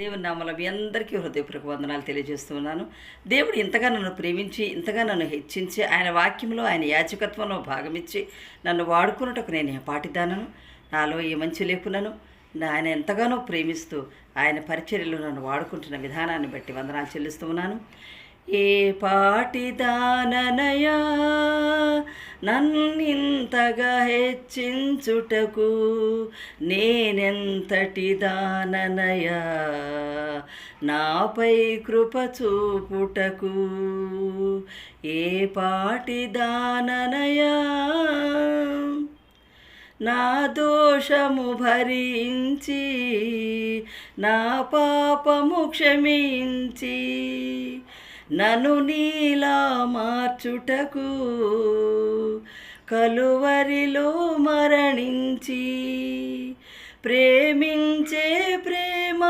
దేవుని నామములో మీ అందరికీ హృదయపూర్వక వందనాలు తెలియజేస్తున్నాను. దేవుడు ఇంతగా నన్ను ప్రేమించి, ఇంతగా నన్ను హెచ్చించి, ఆయన వాక్యంలో, ఆయన యాజకత్వంలో భాగమిచ్చి, నన్ను వాడుకున్నటకు నేను పాటిదానను. నాలో ఏ మంచి లేకున్నాను. ఆయన ఎంతగానో ప్రేమిస్తూ, ఆయన పరిచర్యలో నన్ను వాడుకుంటున్న విధానాన్ని బట్టి వందనాలు చెల్లిస్తూ ఉన్నాను. ఏ పాటిదాననయా నన్నింతగా హెచ్చించుటకు, నేనెంతటి దాననయా నాపై కృప చూపుటకు. ఏ పాటి దాననయా నా దోషము భరించి, నా పాపము క్షమించి, నన్ను నీలా మార్చుటకు కలువరిలో మరణించి, ప్రేమించే ప్రేమ